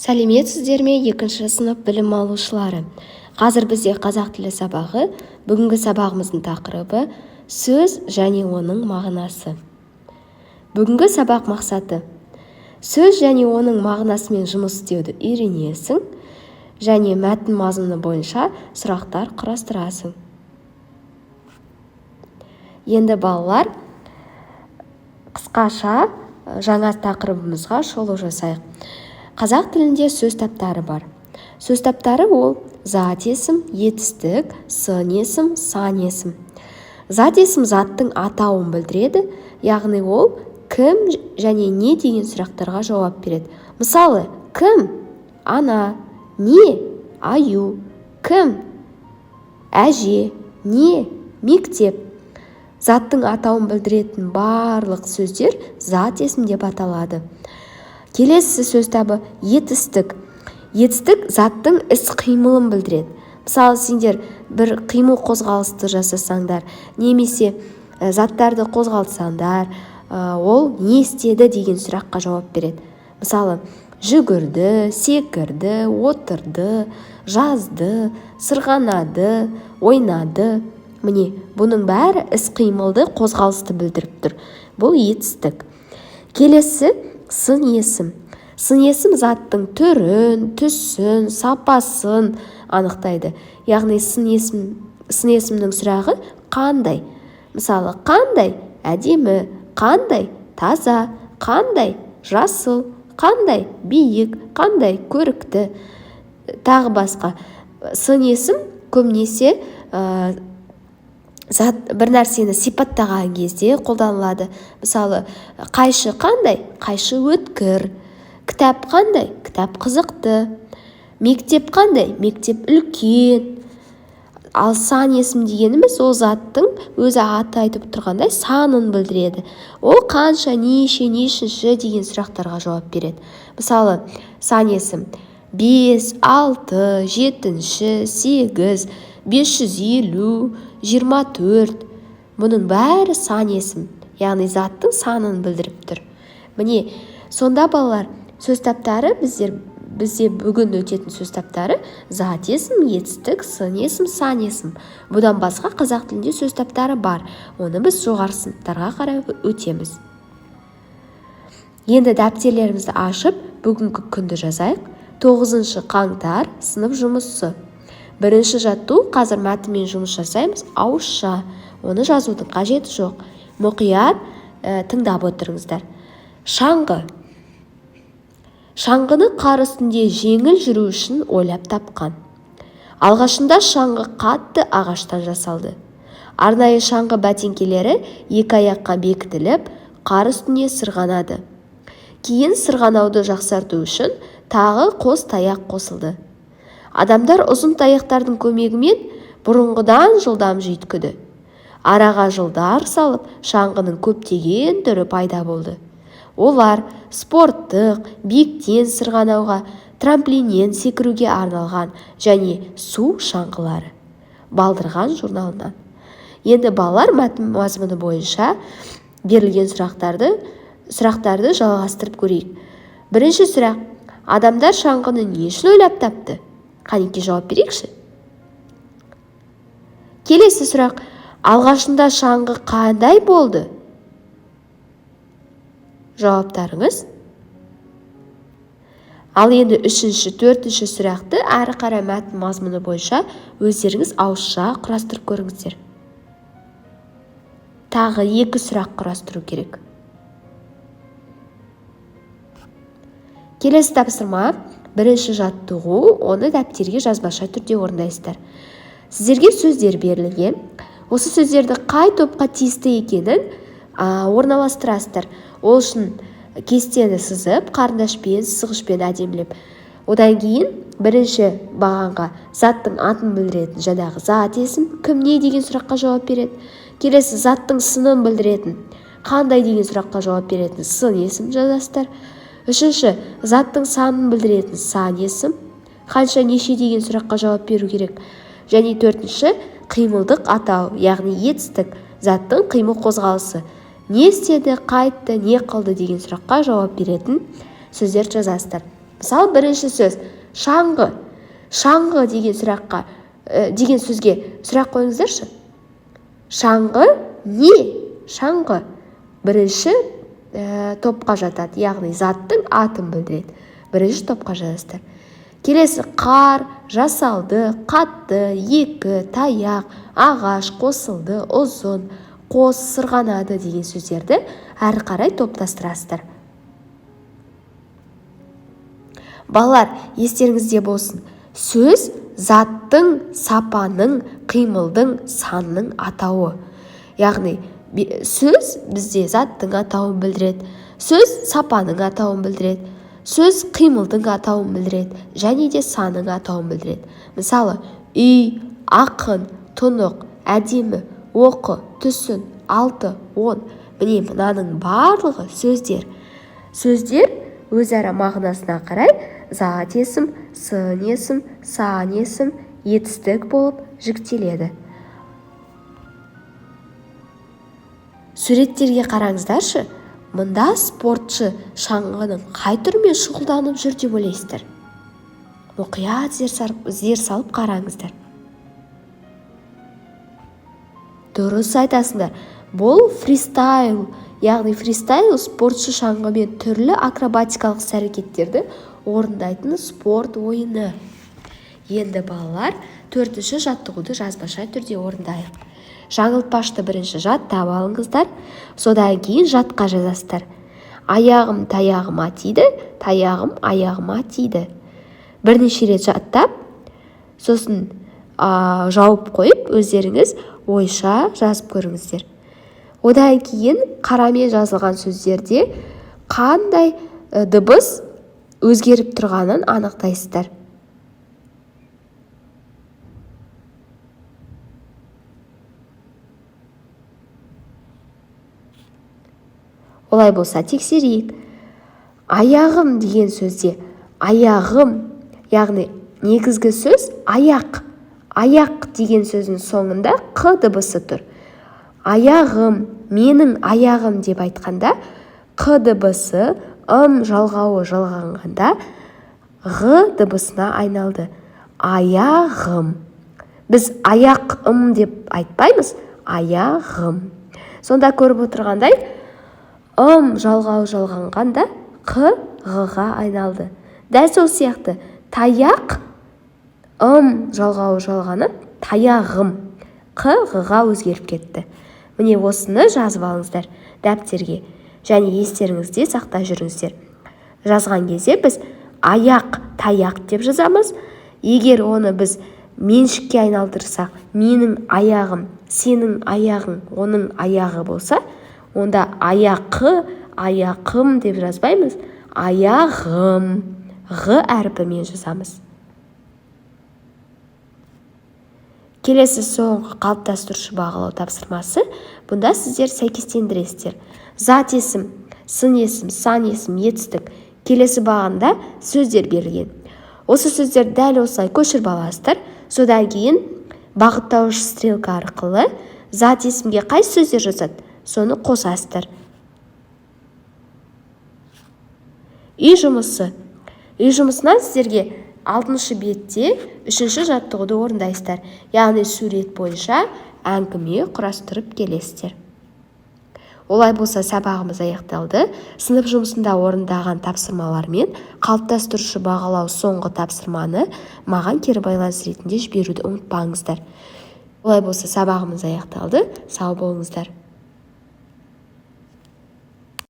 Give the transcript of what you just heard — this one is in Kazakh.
Сәлеметсіздер ме, екінші сынып білім алушылары? Қазір бізде қазақ тілі сабағы. Бүгінгі сабағымыздың тақырыбы сөз және оның мағынасы. Бүгінгі сабақ мақсаты: сөз және оның мағынасымен жұмыс істеуді үйренесің және мәтін мазмұны бойынша сұрақтар құрастырасың. Енді балалар, қысқаша жаңа тақырыбымызға шолу жасайық. Қазақ тілінде сөз таптары бар. Сөз таптары ол зат есім, етістік, сын есім, сан есім. Зат есім заттың атауын білдіреді, яғни ол кім және не деген сұрақтарға жауап береді. Мысалы, кім? Ана. Не? Аю. Кім? Әже. Не? Мектеп. Заттың атауын білдіретін барлық сөздер зат есім деп аталады. Келесі сөз табы етістік. Етістік заттың іс-қимылын білдіреді. Мысалы, сендер бір қимыл қозғалысты жасасаңдар, немесе заттарды қозғалтсаңдар, ол не істеді деген сұраққа жауап береді. Мысалы, жүгірді, секірді, отырды, жазды, сырғанады, ойнады. Міне, бұның бәрі іс-қимылды, қозғалысты білдіріп тұр. Бұл етістік. Келесі сын есім. Сын есім заттың түрін, түсін, сапасын анықтайды. Яғни сын есімнің сұрағы қандай? Мысалы, қандай? Әдемі. Қандай? Таза. Қандай? Жасыл. Қандай? Биік. Қандай? Көрікті. Тағы басқа. Сын есім көбінесе бір нәрсені сипаттаған кезде қолданылады. Мысалы, қайшы қандай? Қайшы өткір. Кітап қандай? Кітап қызықты. Мектеп қандай? Мектеп үлкен. Ал сан есім дегеніміз ол заттың өзі аты айтып тұрғандай санын білдіреді. Ол қанша, неше, нешінші деген сұрақтарға жауап береді. Мысалы, сан есім 5, 6, 7, 8, 550, 24. Бұның бәрі сан есім, яғни заттың санын білдіріп тұр. Міне, сонда балалар, сөз таптары бізде бүгін өтетін сөз таптары зат есім, етістік, сын есім, сан есім. Бұдан басқа қазақ тілінде сөз таптары бар. Оны біз жоғары сыныптарға қарай өтеміз. Енді дәптерлерімізді ашып, бүгінгі күнді жазайық. 9 қаңтар сынып жұмысы. Бірінші жаттығу, қазір мәтінмен жұмыс жасаймыз, ауызша. Оны жазудың қажеті жоқ. Мұқият тыңдап отырыңыздар. Шаңғы. Шаңғыны қар үстінде жеңіл жүру үшін ойлап тапқан. Алғашында шаңғы қатты ағаштан жасалды. Арнайы шаңғы бәтеңкелері екі аяққа бекітіліп, қар үстіне сырғанады. Кейін сырғанауды жақсарту үшін тағы қос таяқ қосылды. Адамдар ұзын таяқтардың көмегімен бұрынғыдан жылдам жүйткіді. Араға жылдар салып, шаңғының көптеген түрі пайда болды. Олар спорттық, биіктен сырғанауға, трамплиннен секіруге арналған және су шаңғылары. Балдырған журналынан. Енді балалар мәтін мазмұны бойынша берілген сұрақтарды жалғастырып көрейік. Бірінші сұрақ: адамдар шаңғыны не үшін ойлап тапты? Қанекей жауап берейікші. Келесі сұрақ: алғашында шаңғы қандай болды? Жауаптарыңыз. Ал енді үшінші, төртінші сұрақты әрі қарай мәтін мазмұны бойынша өздеріңіз ауызша құрастырып көріңіздер. Тағы 2 сұрақ құрастыру керек. Келесі тапсырма: бірінші жаттығу, оны дәптерге жазбаша түрде орындайсыздар. Сіздерге сөздер берілген. Осы сөздерді қай топқа тиісті екенін орналастырасыздар. Ол үшін кестені сызып, қарындашпен, сызғышпен әдемілеп. Одан кейін бірінші бағанға заттың атын білдіретін жаңағы зат есім, кім, не деген сұраққа жауап береді. Келесі заттың сынын білдіретін, қандай деген сұраққа жауап беретін сын есім жазасыздар. Үшінші, заттың санын білдіретін сан есім, қанша, неше деген сұраққа жауап беру керек. Және төртінші, қимылдық атау, яғни етістік, заттың қимыл қозғалысы. Не істеді, қайтты, не қылды деген сұраққа жауап беретін сөздер жазасыздар. Мысалы, бірінші сөз шаңғы. Шаңғы деген сөзге сұрақ қойыңыздаршы. Шаңғы не? Шаңғы бірінші топқа жатады, яғни заттың атын білдіреді. Бірінші топқа жазасыздар. Келесі қар, жасалды, қатты, екі, таяқ, ағаш, қосылды, ұзын, қос, сырғанады деген сөздерді әрі қарай топтастырасыздар. Балалар, естеріңізде болсын. Сөз заттың, сапаның, қимылдың, санның атауы. Яғни сөз бізде заттың атауын білдіреді, сөз сапаның атауын білдіреді, сөз қимылдың атауын білдіреді, және де санның атауын білдіреді. Мысалы, үй, ақын, тұнық, әдемі, оқы, түсін, алты, 10. Міне мынаның барлығы сөздер. Сөздер өзара мағынасына қарай зат есім, сын есім, сан есім, етістік болып жіктеледі. Суреттерге қараңыздаршы. Мұнда спортшы шаңғының қай түрмен шұғылданып жүр деп ойлайсыздар? Мұқият зер салып қараңыздар. Дұрыс айтасыңдар. Бұл фристайл. Яғни фристайл спортшы шаңғымен түрлі акробатикалық іс-әрекеттерді орындайтын спорт ойыны. Енді балалар, 4-ші жаттығуды жазбаша түрде орындайық. Жаңылтпашты бірінші жаттап алыңыздар, содан кейін жатқа жазасыздар. Аяғым таяғыма тиді, таяғым аяғыма тиді. Бірнеше рет жаттап, сосын жауып қойып, өздеріңіз ойша жазып көріңіздер. Одан кейін қарамен жазылған сөздерде қандай дыбыс өзгеріп тұрғанын анықтайсыздар. Олай болса тексерейік. Аяғым деген сөзде аяғым, яғни негізгі сөз аяқ. Аяқ деген сөздің соңында қ дыбысы тұр. Аяғым, менің аяғым деп айтқанда қ дыбысы жалғауы жалғанғанда ғ дыбысына айналды. Аяғым. Біз аяқым деп айтпаймыз, аяғым. Сонда көріп отырғандай жалғауы жалғанғанда қ ғ-ға айналды. Дәл сол сияқты таяқ жалғауы жалғанып таяғым қ ғ-ға өзгеріп кетті. Міне осыны жазып алыңыздар дәптерге және естеріңізде сақта жүріңіздер. Жазған кезде біз аяқ таяқ деп жазамыз. Егер оны біз меншікке айналдырсақ, менің аяғым, сенің аяғың, оның аяғы болса, онда аяқы, аяқым деп жазбаймыз, аяғым, ғ әрпімен жазамыз. Келесі соңғы қалыптастырушы бағалау тапсырмасы. Бұнда сіздер сәйкестендіресіздер. Зат есім, сын есім, сан есім, етістік. Келесі бағанда сөздер берілген. Осы сөздер дәл осылай көшіріп аласыздар. Содан кейін бағыттауыш стрелка арқылы зат есімге қай сөздер жазады, соны қосасыздар. Үй жұмысы. Үй жұмысынан сіздерге 6-шы бетте 3-ші жаттығуды орындайсыздар. Яғни сурет бойынша әңгіме құрастырып келесіздер. Олай болса сабағымыз аяқталды. Сынып жұмысында орындаған тапсырмалармен қалыптастырушы бағалау соңғы тапсырманы маған кері байланыс ретінде жіберуді ұмытпаңыздар. Олай болса сабағымыз аяқталды. Сау болыңыздар.